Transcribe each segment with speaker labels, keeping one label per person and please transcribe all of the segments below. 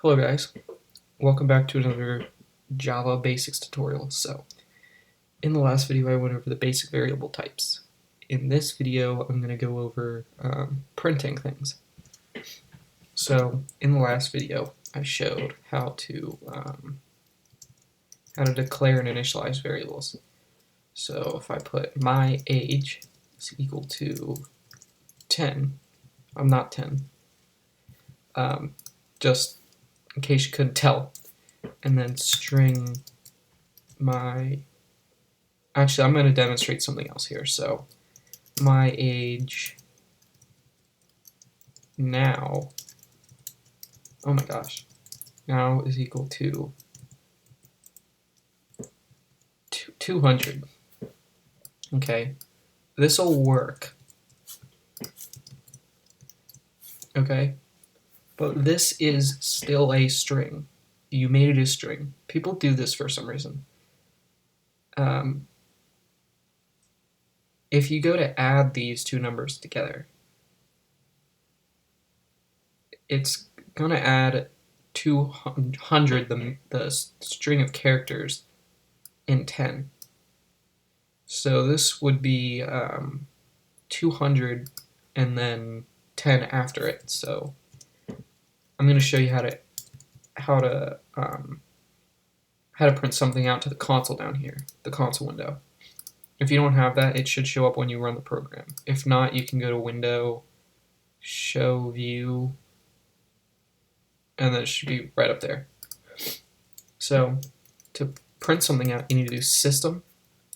Speaker 1: Hello guys, welcome back to another Java basics tutorial. So, in the last video I went over the basic variable types. In this video I'm going to go over printing things. So, in the last video I showed how to declare and initialize variables. So if I put my age is equal to 10, I'm not 10, just in case you couldn't tell, and then string my, actually I'm going to demonstrate something else here. So my age now, oh my gosh, now is equal to 200. Okay, this will work. Okay, but this is still a string. You made it a string. People do this for some reason. If you go to add these two numbers together, it's going to add 200, the string of characters, in 10. So this would be 200 and then 10 after it. So I'm going to show you how to print something out to the console down here, the console window. If you don't have that, it should show up when you run the program. If not, you can go to Window, Show View, and then it should be right up there. So to print something out, you need to do System,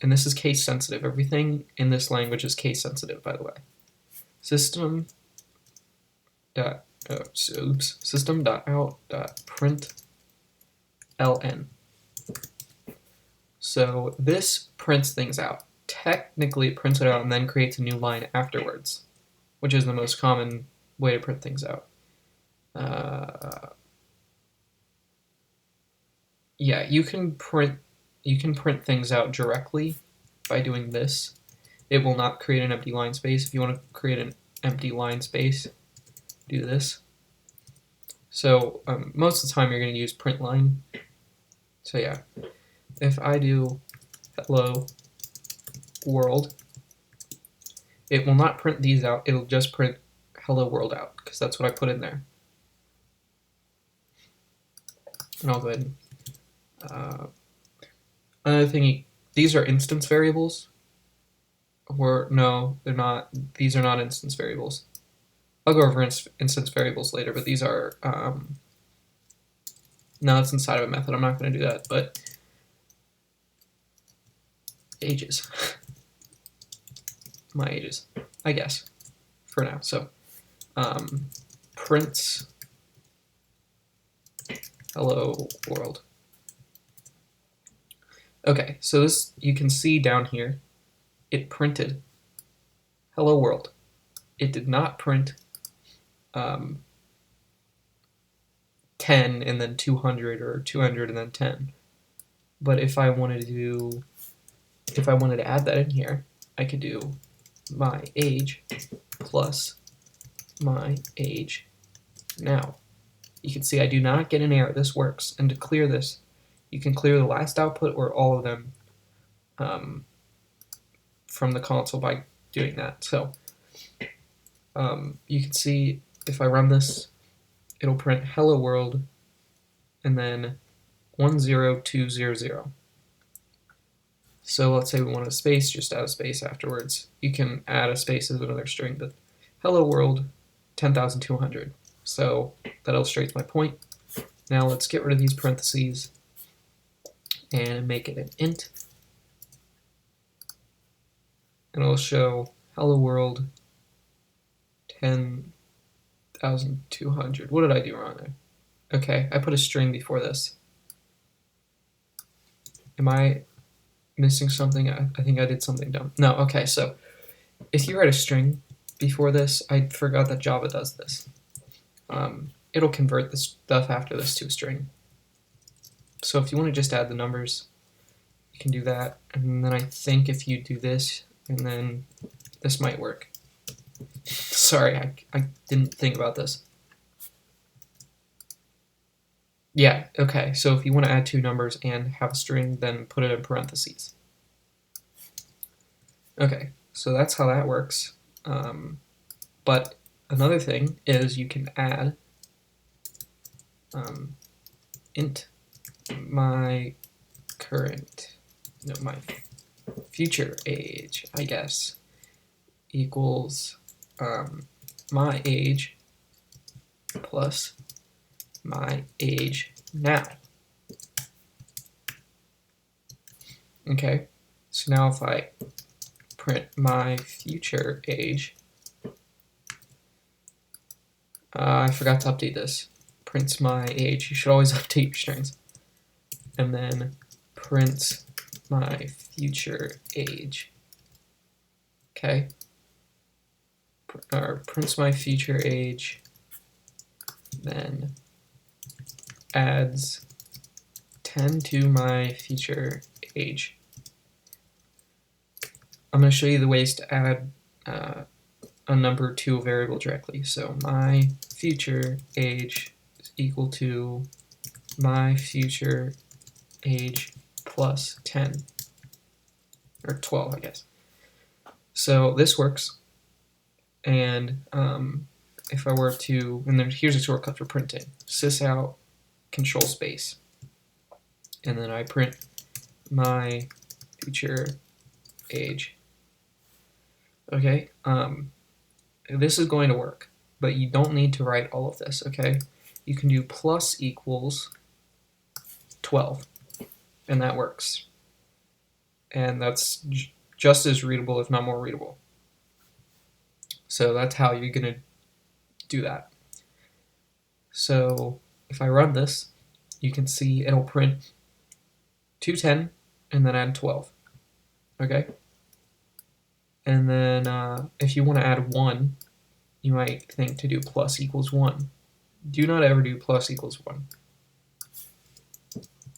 Speaker 1: and this is case sensitive. Everything in this language is case sensitive, by the way. System.out.println. So this prints things out. Technically, it prints it out and then creates a new line afterwards, which is the most common way to print things out. Yeah, you can print things out directly by doing this. It will not create an empty line space. If you want to create an empty line space, do this. So most of the time you're going to use print line. So yeah, if I do hello world, it will not print these out. It'll just print hello world out because that's what I put in there. And I'll go ahead and another thing, these are instance variables. Or no, they're not. These are not instance variables. I'll go over instance variables later, but these are now it's inside of a method. I'm not going to do that, but ages. My ages, I guess, for now. So prints hello world. Okay, so this, you can see down here, it printed hello world. It did not print 10 and then 200 or 200 and then 10. But if I wanted to add that in here, I could do my age plus my age now. You can see I do not get an error. This works. And to clear this, you can clear the last output or all of them from the console by doing that. So you can see if I run this, it'll print hello world and then 10200. So let's say we want a space, just add a space afterwards. You can add a space as another string, but hello world 10,200. So that illustrates my point. Now let's get rid of these parentheses and make it an int. And it'll show hello world 10,200. What did I do wrong there? Okay, I put a string before this. Am I missing something? I think I did something dumb. No, okay, so if you write a string before this, I forgot that Java does this. It'll convert the stuff after this to a string. So if you want to just add the numbers, you can do that. And then I think if you do this, and then this might work. Sorry, I didn't think about this. Yeah, okay, so if you want to add two numbers and have a string, then put it in parentheses. Okay, so that's how that works. But another thing is you can add int my future age, I guess, equals my age plus my age now. Okay, so now if I print my future age, I forgot to update this. Prints my age. You should always update your strings. And then prints my future age. Okay. Or prints my future age, then adds 10 to my future age. I'm going to show you the ways to add a number to a variable directly. So my future age is equal to my future age plus 10, or 12, I guess. So this works, and if I were to, and then here's a shortcut for printing, sysout control space, and then I print my future age. Okay, this is going to work, but you don't need to write all of this, okay? You can do plus equals 12, and that works. And that's just as readable, if not more readable. So that's how you're going to do that. So if I run this, you can see it'll print 210 and then add 12. Okay? And then if you want to add 1, you might think to do plus equals 1. Do not ever do plus equals 1.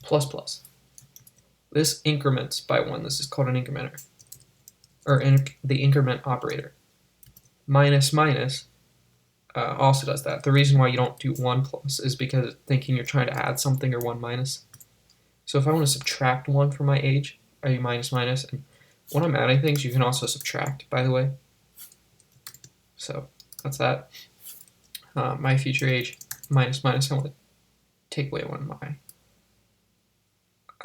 Speaker 1: Plus plus. This increments by 1. This is called an incrementer, or the increment operator. Minus minus also does that. The reason why you don't do 1 plus is because thinking you're trying to add something, or 1 minus. So if I want to subtract 1 from my age, I do minus minus, and when I'm adding things, you can also subtract, by the way. So that's that. My future age minus minus, I want to take away 1 my.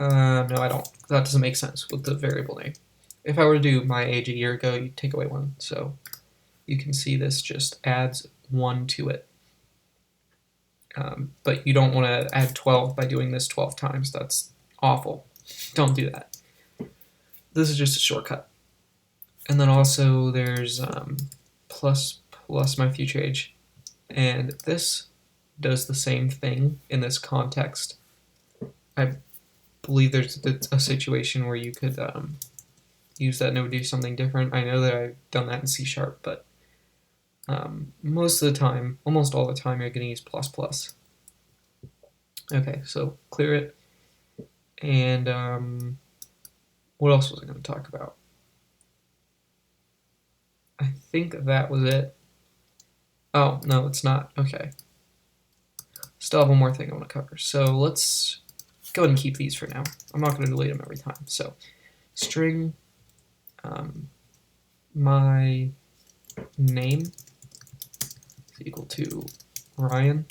Speaker 1: No, I don't. That doesn't make sense with the variable name. If I were to do my age a year ago, you'd take away 1. So you can see this just adds 1 to it. But you don't want to add 12 by doing this 12 times. That's awful. Don't do that. This is just a shortcut. And then also there's plus my future age. And this does the same thing in this context. I believe there's a situation where you could use that and it would do something different. I know that I've done that in C#, but most of the time, almost all the time, you're going to use plus plus. Okay, so clear it. And what else was I going to talk about? I think that was it. Oh, no, it's not. Okay. Still have one more thing I want to cover. So let's go ahead and keep these for now. I'm not going to delete them every time. So string my name is equal to Ryan.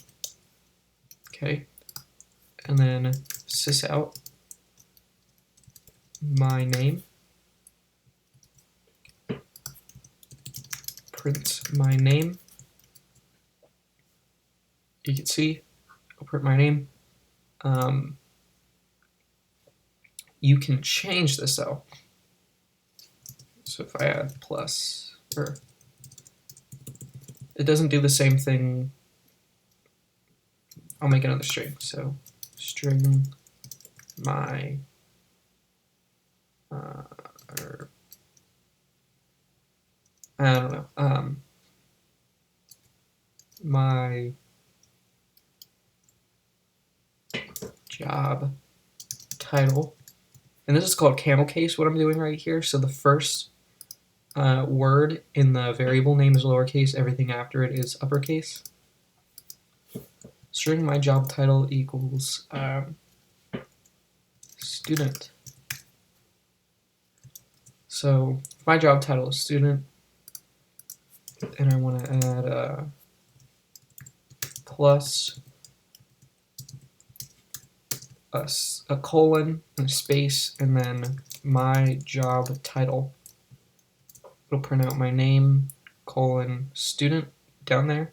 Speaker 1: Okay. And then sysout my name print my name. You can see I'll print my name. You can change this though. So if I add plus, or it doesn't do the same thing. I'll make another string. So string my or I don't know, my job title, and this is called camel case, what I'm doing right here. So the first word in the variable name is lowercase, everything after it is uppercase. string my job title equals student. So my job title is student, and I want to add plus a colon and a space, and then my job title. It'll print out my name, colon, student down there.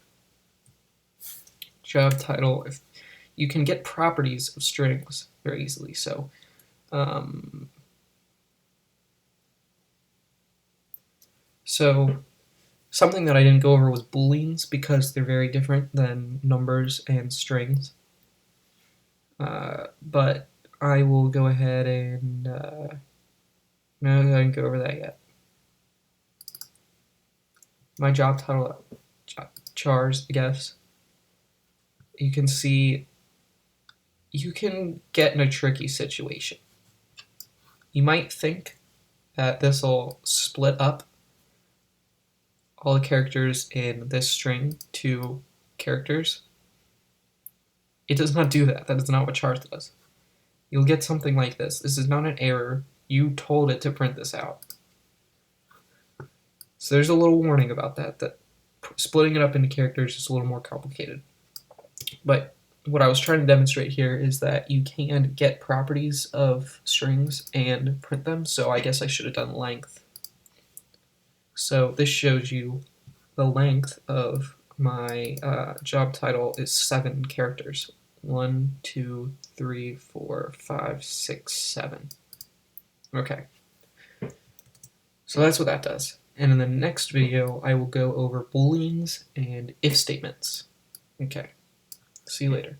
Speaker 1: Job title. If you can get properties of strings very easily, so something that I didn't go over was booleans, because they're very different than numbers and strings. But I will go ahead and no, I didn't go over that yet. My job title, chars, I guess. You can see you can get in a tricky situation. You might think that this will split up all the characters in this string to characters. It does not do that. That is not what chars does. You'll get something like this. This is not an error. You told it to print this out. So there's a little warning about that splitting it up into characters is a little more complicated. But what I was trying to demonstrate here is that you can get properties of strings and print them, so I guess I should have done length. So this shows you the length of my job title is 7 characters. 1, 2, 3, 4, 5, 6, 7. Okay. So that's what that does. And in the next video, I will go over booleans and if statements. Okay. See you later.